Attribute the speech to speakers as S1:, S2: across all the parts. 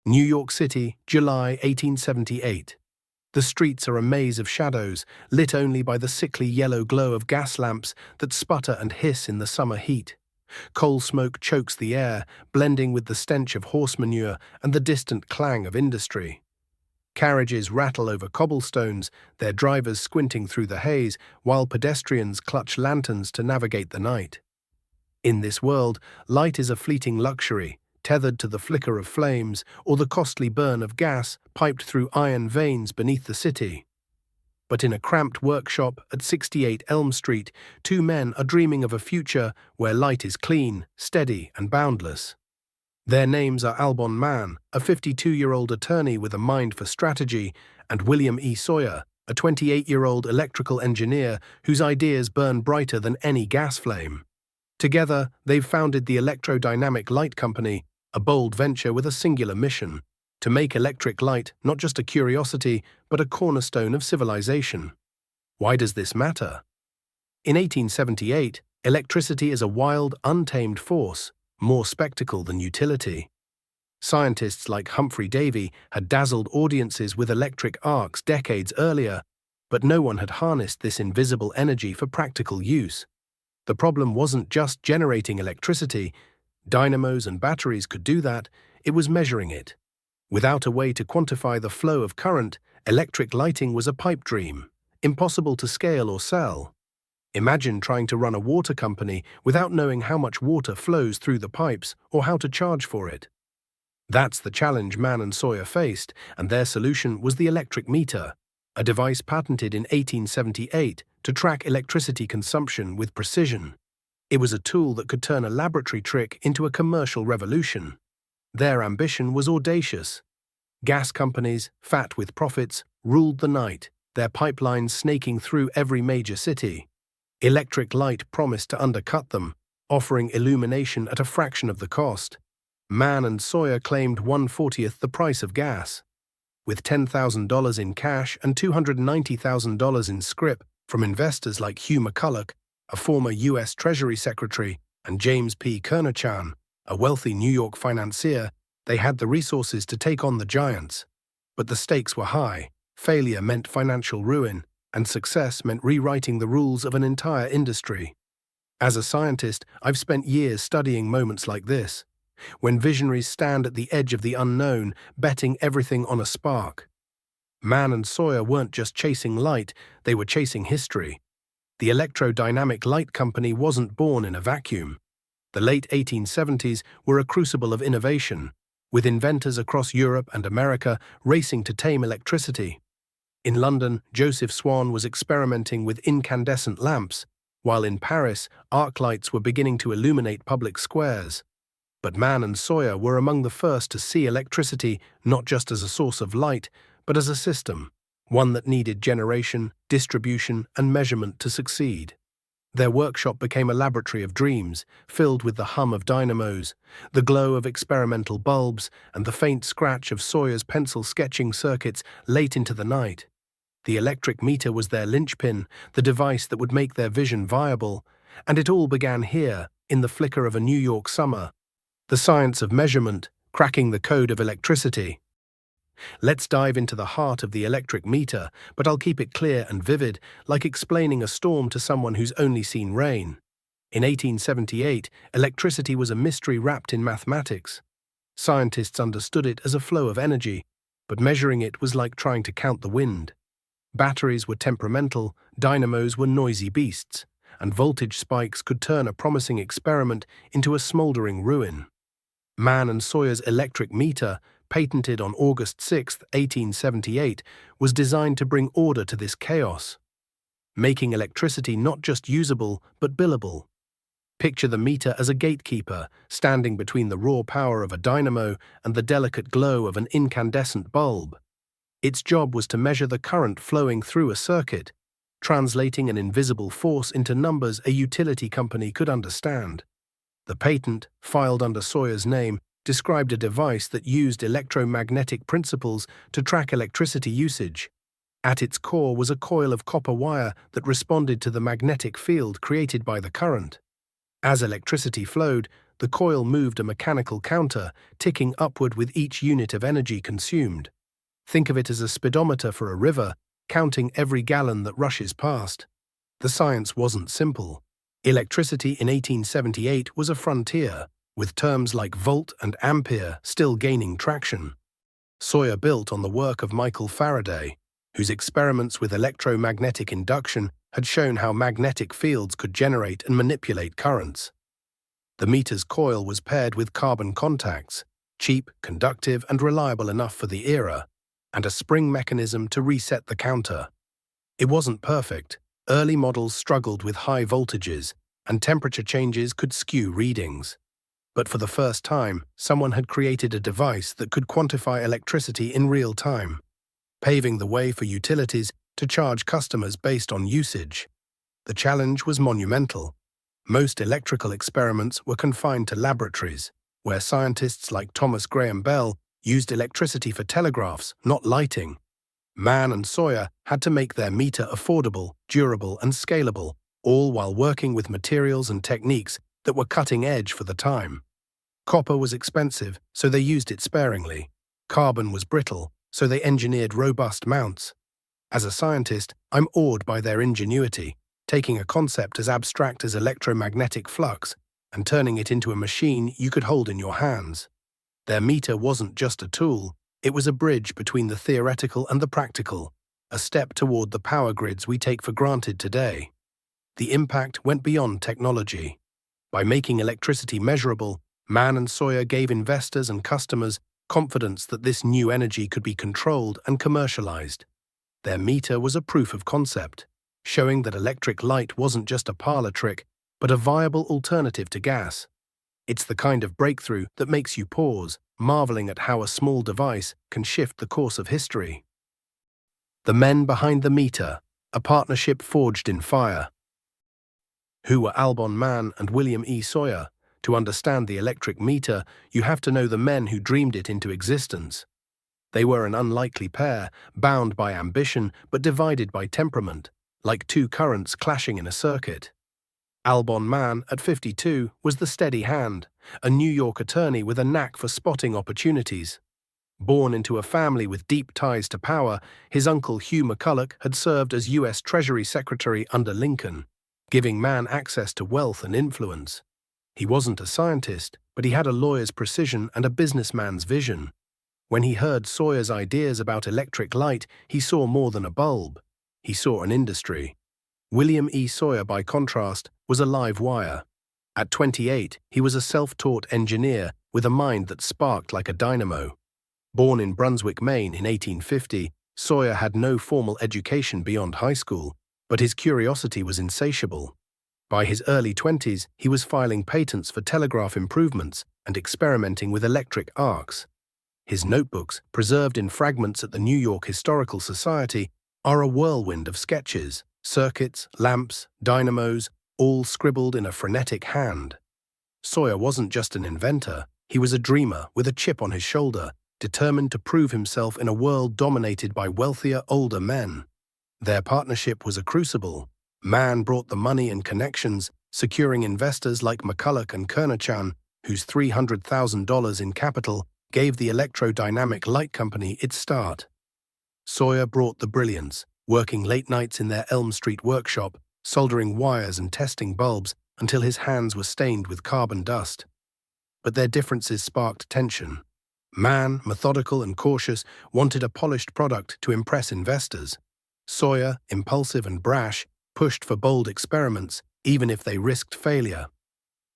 S1: New York City, July 1878. The streets are a maze of shadows, lit only by the sickly yellow glow of gas lamps that sputter and hiss in the summer heat. Coal smoke chokes the air, blending with the stench of horse manure and the distant clang of industry. Carriages rattle over cobblestones, their drivers squinting through the haze, while pedestrians clutch lanterns to navigate the night. In this world, light is a fleeting luxury, tethered to the flicker of flames or the costly burn of gas piped through iron veins beneath the city. But in a cramped workshop at 68 Elm Street, two men are dreaming of a future where light is clean, steady, and boundless. Their names are Albon Man, a 52-year-old attorney with a mind for strategy, and William E. Sawyer, a 28-year-old electrical engineer whose ideas burn brighter than any gas flame. Together, they've founded the Electrodynamic Light Company, a bold venture with a singular mission: to make electric light not just a curiosity, but a cornerstone of civilization. Why does this matter? In 1878, electricity is a wild, untamed force, more spectacle than utility. Scientists like Humphrey Davy had dazzled audiences with electric arcs decades earlier, but no one had harnessed this invisible energy for practical use. The problem wasn't just generating electricity. Dynamos and batteries could do that. It was measuring it. Without a way to quantify the flow of current, electric lighting was a pipe dream, impossible to scale or sell. Imagine trying to run a water company without knowing how much water flows through the pipes or how to charge for it. That's the challenge Man and Sawyer faced, and their solution was the electric meter, a device patented in 1878 to track electricity consumption with precision. It was a tool that could turn a laboratory trick into a commercial revolution. Their ambition was audacious. Gas companies, fat with profits, ruled the night, their pipelines snaking through every major city. Electric light promised to undercut them, offering illumination at a fraction of the cost. Man and Sawyer claimed 1/40th the price of gas. With $10,000 in cash and $290,000 in scrip from investors like Hugh McCulloch, a former U.S. Treasury Secretary, and James P. Kernochan, a wealthy New York financier, they had the resources to take on the giants. But the stakes were high. Failure meant financial ruin, and success meant rewriting the rules of an entire industry. As a scientist, I've spent years studying moments like this, when visionaries stand at the edge of the unknown, betting everything on a spark. Man and Sawyer weren't just chasing light, they were chasing history. The Electrodynamic Light Company wasn't born in a vacuum. The late 1870s were a crucible of innovation, with inventors across Europe and America racing to tame electricity. In London, Joseph Swan was experimenting with incandescent lamps, while in Paris, arc lights were beginning to illuminate public squares. But Man and Sawyer were among the first to see electricity not just as a source of light, but as a system, one that needed generation, distribution, and measurement to succeed. Their workshop became a laboratory of dreams, filled with the hum of dynamos, the glow of experimental bulbs, and the faint scratch of Sawyer's pencil sketching circuits late into the night. The electric meter was their linchpin, the device that would make their vision viable, and it all began here, in the flicker of a New York summer. The science of measurement, cracking the code of electricity. Let's dive into the heart of the electric meter, but I'll keep it clear and vivid, like explaining a storm to someone who's only seen rain. In 1878, electricity was a mystery wrapped in mathematics. Scientists understood it as a flow of energy, but measuring it was like trying to count the wind. Batteries were temperamental, dynamos were noisy beasts, and voltage spikes could turn a promising experiment into a smoldering ruin. Man and Sawyer's electric meter, patented on August 6, 1878, was designed to bring order to this chaos, making electricity not just usable but billable. Picture the meter as a gatekeeper, standing between the raw power of a dynamo and the delicate glow of an incandescent bulb. Its job was to measure the current flowing through a circuit, translating an invisible force into numbers a utility company could understand. The patent, filed under Sawyer's name, described a device that used electromagnetic principles to track electricity usage. At its core was a coil of copper wire that responded to the magnetic field created by the current. As electricity flowed, The coil moved a mechanical counter, ticking upward with each unit of energy consumed. Think of it as a speedometer for a river, counting every gallon that rushes past. The science wasn't simple. Electricity in 1878 was a frontier, with terms like volt and ampere still gaining traction. Sawyer built on the work of Michael Faraday, whose experiments with electromagnetic induction had shown how magnetic fields could generate and manipulate currents. The meter's coil was paired with carbon contacts, cheap, conductive, and reliable enough for the era, and a spring mechanism to reset the counter. It wasn't perfect. Early models struggled with high voltages, and temperature changes could skew readings. But for the first time, someone had created a device that could quantify electricity in real time, paving the way for utilities to charge customers based on usage. The challenge was monumental. Most electrical experiments were confined to laboratories, where scientists like Thomas Graham Bell used electricity for telegraphs, not lighting. Man and Sawyer had to make their meter affordable, durable, and scalable, all while working with materials and techniques that were cutting edge for the time. Copper was expensive, so they used it sparingly. Carbon was brittle, so they engineered robust mounts. As a scientist, I'm awed by their ingenuity, taking a concept as abstract as electromagnetic flux and turning it into a machine you could hold in your hands. Their meter wasn't just a tool, it was a bridge between the theoretical and the practical, a step toward the power grids we take for granted today. The impact went beyond technology. By making electricity measurable, Man and Sawyer gave investors and customers confidence that this new energy could be controlled and commercialized. Their meter was a proof of concept, showing that electric light wasn't just a parlor trick, but a viable alternative to gas. It's the kind of breakthrough that makes you pause, marveling at how a small device can shift the course of history. The men behind the meter, a partnership forged in fire. Who were Albon Man and William E. Sawyer? To understand the electric meter, you have to know the men who dreamed it into existence. They were an unlikely pair, bound by ambition but divided by temperament, like two currents clashing in a circuit. Albon Man, at 52, was the steady hand, a New York attorney with a knack for spotting opportunities. Born into a family with deep ties to power, his uncle Hugh McCulloch had served as U.S. Treasury Secretary under Lincoln, giving Man access to wealth and influence. He wasn't a scientist, but he had a lawyer's precision and a businessman's vision. When he heard Sawyer's ideas about electric light, he saw more than a bulb. He saw an industry. William E. Sawyer, by contrast, was a live wire. At 28, he was a self-taught engineer with a mind that sparked like a dynamo. Born in Brunswick, Maine in 1850, Sawyer had no formal education beyond high school, but his curiosity was insatiable. By his early 20s, he was filing patents for telegraph improvements and experimenting with electric arcs. His notebooks, preserved in fragments at the New York Historical Society, are a whirlwind of sketches, circuits, lamps, dynamos, all scribbled in a frenetic hand. Sawyer wasn't just an inventor, he was a dreamer with a chip on his shoulder, determined to prove himself in a world dominated by wealthier, older men. Their partnership was a crucible. Man brought the money and connections, securing investors like McCulloch and Kernochan, whose $300,000 in capital gave the electrodynamic light company its start. Sawyer brought the brilliance, working late nights in their Elm Street workshop, soldering wires and testing bulbs until his hands were stained with carbon dust. But their differences sparked tension. Man, methodical and cautious, wanted a polished product to impress investors. Sawyer, impulsive and brash, pushed for bold experiments, even if they risked failure.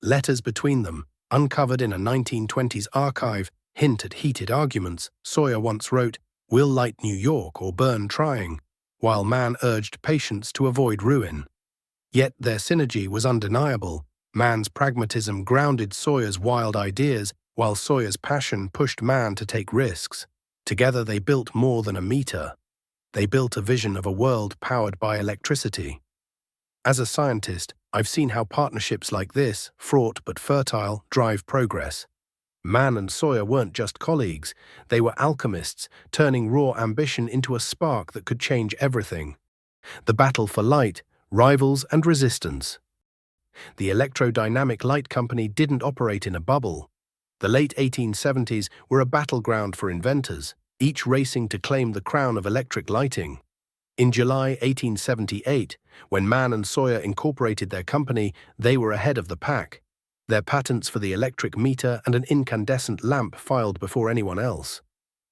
S1: Letters between them, uncovered in a 1920s archive, hint at heated arguments. Sawyer once wrote, "We'll light New York or burn trying," while Man urged patience to avoid ruin. Yet their synergy was undeniable. Man's pragmatism grounded Sawyer's wild ideas, while Sawyer's passion pushed Man to take risks. Together they built more than a meter. They built a vision of a world powered by electricity. As a scientist, I've seen how partnerships like this, fraught but fertile, drive progress. Man and Sawyer weren't just colleagues, they were alchemists, turning raw ambition into a spark that could change everything. The battle for light, rivals and resistance. The electrodynamic light company didn't operate in a bubble. The late 1870s were a battleground for inventors, each racing to claim the crown of electric lighting. In July 1878, when Mann and Sawyer incorporated their company, they were ahead of the pack. Their patents for the electric meter and an incandescent lamp filed before anyone else.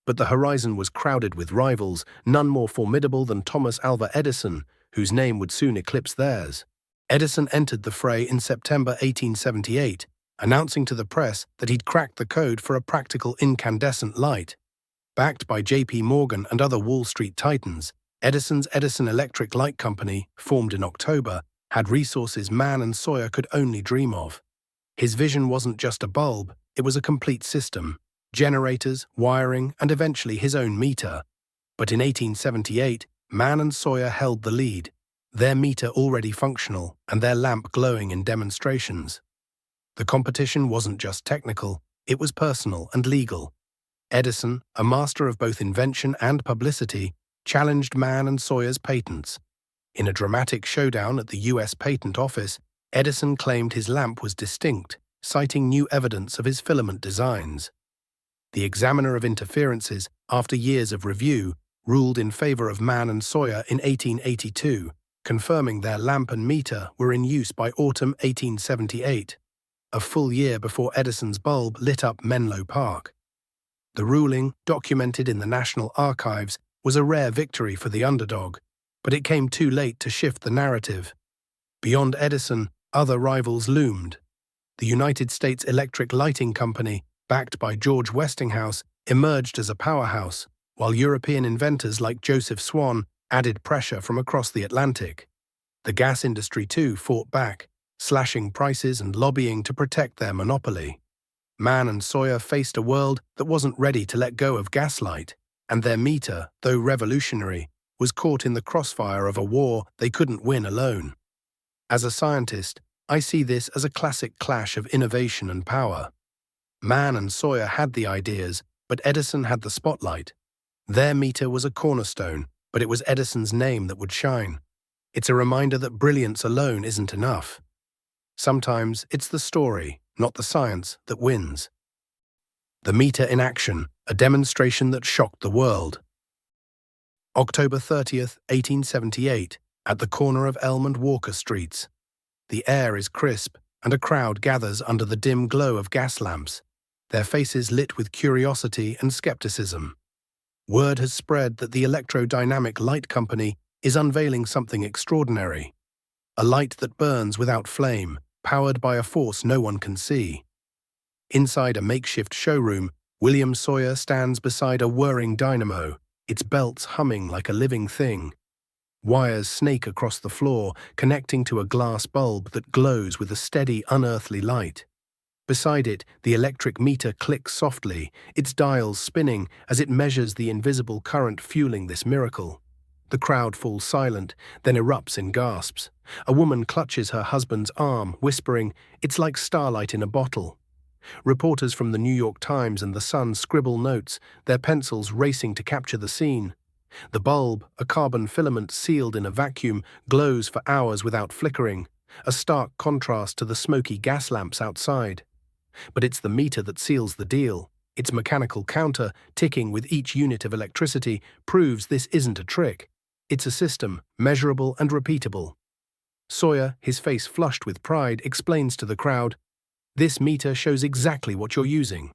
S1: But the horizon was crowded with rivals, none more formidable than Thomas Alva Edison, whose name would soon eclipse theirs. Edison entered the fray in September 1878, announcing to the press that he'd cracked the code for a practical incandescent light. Backed by J.P. Morgan and other Wall Street titans, Edison's Edison Electric Light Company, formed in October, had resources Mann and Sawyer could only dream of. His vision wasn't just a bulb, it was a complete system. Generators, wiring, and eventually his own meter. But in 1878, Mann and Sawyer held the lead, their meter already functional and their lamp glowing in demonstrations. The competition wasn't just technical, it was personal and legal. Edison, a master of both invention and publicity, challenged Mann and Sawyer's patents. In a dramatic showdown at the U.S. Patent Office, Edison claimed his lamp was distinct, citing new evidence of his filament designs. The examiner of interferences, after years of review, ruled in favor of Mann and Sawyer in 1882, confirming their lamp and meter were in use by autumn 1878, a full year before Edison's bulb lit up Menlo Park. The ruling, documented in the National Archives, was a rare victory for the underdog, but it came too late to shift the narrative. Beyond Edison, other rivals loomed. The United States Electric Lighting Company, backed by George Westinghouse, emerged as a powerhouse, while European inventors like Joseph Swan added pressure from across the Atlantic. The gas industry too fought back, slashing prices and lobbying to protect their monopoly. Mann and Sawyer faced a world that wasn't ready to let go of gaslight, and their meter, though revolutionary, was caught in the crossfire of a war they couldn't win alone. As a scientist, I see this as a classic clash of innovation and power. Mann and Sawyer had the ideas, but Edison had the spotlight. Their meter was a cornerstone, but it was Edison's name that would shine. It's a reminder that brilliance alone isn't enough. Sometimes it's the story, not the science, that wins. The meter in action, a demonstration that shocked the world. October 30th, 1878, at the corner of Elm and Walker Streets. The air is crisp, and a crowd gathers under the dim glow of gas lamps, their faces lit with curiosity and skepticism. Word has spread that the Electrodynamic Light Company is unveiling something extraordinary. A light that burns without flame, powered by a force no one can see. Inside a makeshift showroom, William Sawyer stands beside a whirring dynamo, its belts humming like a living thing. Wires snake across the floor, connecting to a glass bulb that glows with a steady, unearthly light. Beside it, the electric meter clicks softly, its dials spinning as it measures the invisible current fueling this miracle. The crowd falls silent, then erupts in gasps. A woman clutches her husband's arm, whispering, "It's like starlight in a bottle." Reporters from the New York Times and the Sun scribble notes, their pencils racing to capture the scene. The bulb, a carbon filament sealed in a vacuum, glows for hours without flickering, a stark contrast to the smoky gas lamps outside. But it's the meter that seals the deal. Its mechanical counter, ticking with each unit of electricity, proves this isn't a trick. It's a system, measurable and repeatable. Sawyer, his face flushed with pride, explains to the crowd, "This meter shows exactly what you're using.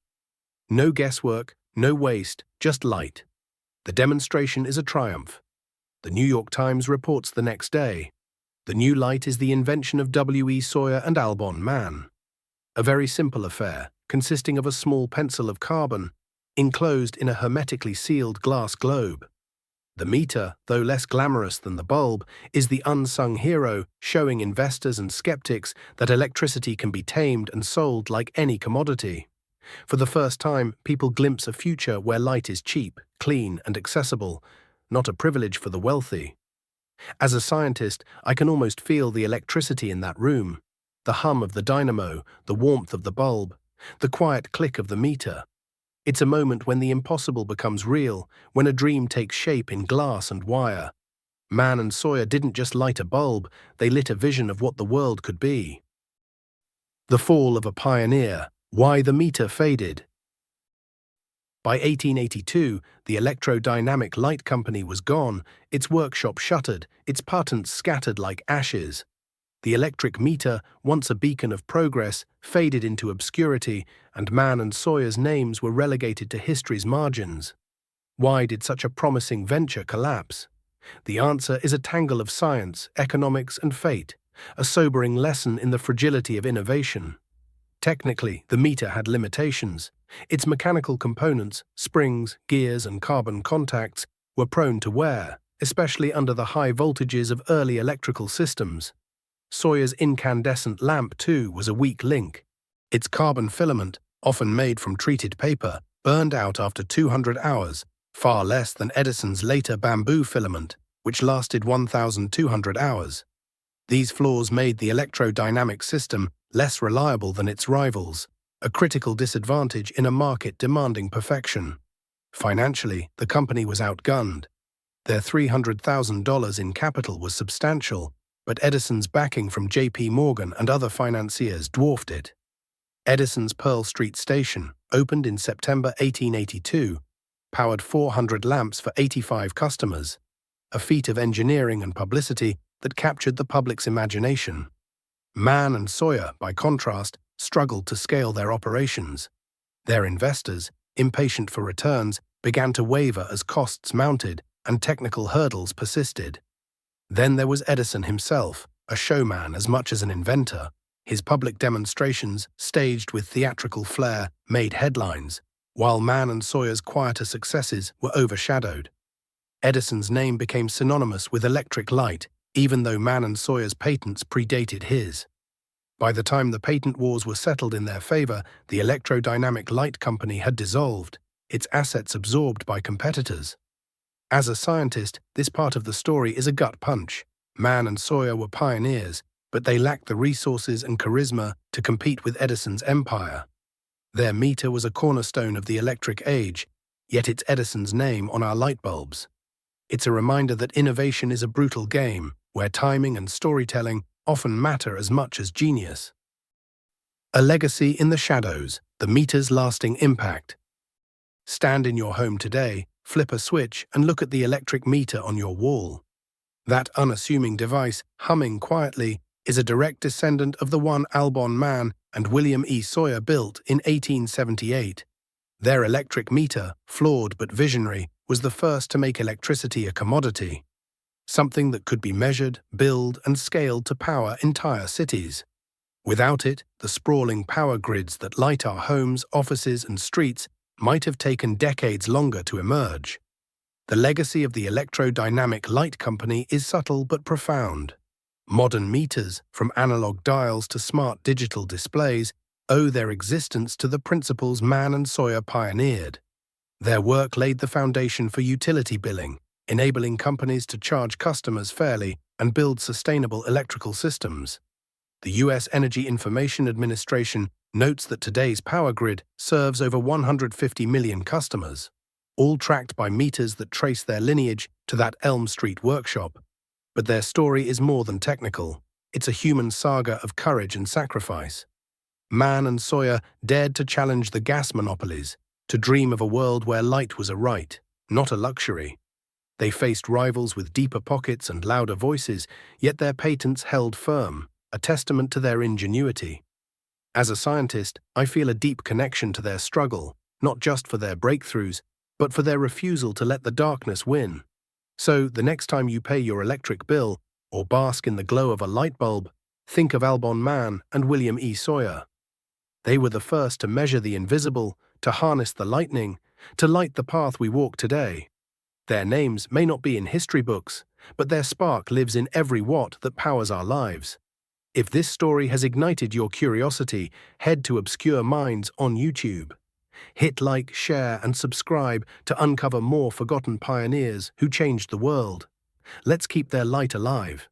S1: No guesswork, no waste, just light." The demonstration is a triumph. The New York Times reports the next day, "The new light is the invention of W.E. Sawyer and Albon Man." A very simple affair, consisting of a small pencil of carbon, enclosed in a hermetically sealed glass globe. The meter, though less glamorous than the bulb, is the unsung hero, showing investors and skeptics that electricity can be tamed and sold like any commodity. For the first time, people glimpse a future where light is cheap, clean, and accessible, not a privilege for the wealthy. As a scientist, I can almost feel the electricity in that room. The hum of the dynamo, the warmth of the bulb, the quiet click of the meter. It's a moment when the impossible becomes real, when a dream takes shape in glass and wire. Mann and Sawyer didn't just light a bulb, they lit a vision of what the world could be. The fall of a pioneer, why the meter faded. By 1882, the electrodynamic light company was gone, its workshop shuttered, its patents scattered like ashes. The electric meter, once a beacon of progress, faded into obscurity, and Man and Sawyer's names were relegated to history's margins. Why did such a promising venture collapse? The answer is a tangle of science, economics, and fate, a sobering lesson in the fragility of innovation. Technically, the meter had limitations. Its mechanical components, springs, gears, and carbon contacts, were prone to wear, especially under the high voltages of early electrical systems. Sawyer's incandescent lamp, too, was a weak link. Its carbon filament, often made from treated paper, burned out after 200 hours, far less than Edison's later bamboo filament, which lasted 1,200 hours. These flaws made the electrodynamic system less reliable than its rivals, a critical disadvantage in a market demanding perfection. Financially, the company was outgunned. Their $300,000 in capital was substantial, but Edison's backing from J.P. Morgan and other financiers dwarfed it. Edison's Pearl Street station, opened in September 1882, powered 400 lamps for 85 customers, a feat of engineering and publicity that captured the public's imagination. Man and Sawyer, by contrast, struggled to scale their operations. Their investors, impatient for returns, began to waver as costs mounted and technical hurdles persisted. Then there was Edison himself, a showman as much as an inventor. His public demonstrations, staged with theatrical flair, made headlines, while Man and Sawyer's quieter successes were overshadowed. Edison's name became synonymous with electric light, even though Man and Sawyer's patents predated his. By the time the patent wars were settled in their favor, the electrodynamic light company had dissolved, its assets absorbed by competitors. As a scientist, this part of the story is a gut punch. Man and Sawyer were pioneers, but they lacked the resources and charisma to compete with Edison's empire. Their meter was a cornerstone of the electric age, yet it's Edison's name on our light bulbs. It's a reminder that innovation is a brutal game, where timing and storytelling often matter as much as genius. A legacy in the shadows, the meter's lasting impact. Stand in your home today, flip a switch, and look at the electric meter on your wall. That unassuming device, humming quietly, is a direct descendant of the one Albon Man and William E. Sawyer built in 1878. Their electric meter, flawed but visionary, was the first to make electricity a commodity, something that could be measured, billed, and scaled to power entire cities. Without it, the sprawling power grids that light our homes, offices, and streets might have taken decades longer to emerge. The legacy of the electrodynamic light company is subtle but profound. Modern meters, from analog dials to smart digital displays, owe their existence to the principles Man and Sawyer pioneered. Their work laid the foundation for utility billing, enabling companies to charge customers fairly and build sustainable electrical systems. The U.S. Energy Information Administration notes that today's power grid serves over 150 million customers, all tracked by meters that trace their lineage to that Elm Street workshop. But their story is more than technical. It's a human saga of courage and sacrifice. Man and Sawyer dared to challenge the gas monopolies, to dream of a world where light was a right, not a luxury. They faced rivals with deeper pockets and louder voices, yet their patents held firm, a testament to their ingenuity. As a scientist, I feel a deep connection to their struggle, not just for their breakthroughs, but for their refusal to let the darkness win. So, the next time you pay your electric bill or bask in the glow of a light bulb, think of Albon Man and William E. Sawyer. They were the first to measure the invisible, to harness the lightning, to light the path we walk today. Their names may not be in history books, but their spark lives in every watt that powers our lives. If this story has ignited your curiosity, head to Obscure Minds on YouTube. Hit like, share, and subscribe to uncover more forgotten pioneers who changed the world. Let's keep their light alive.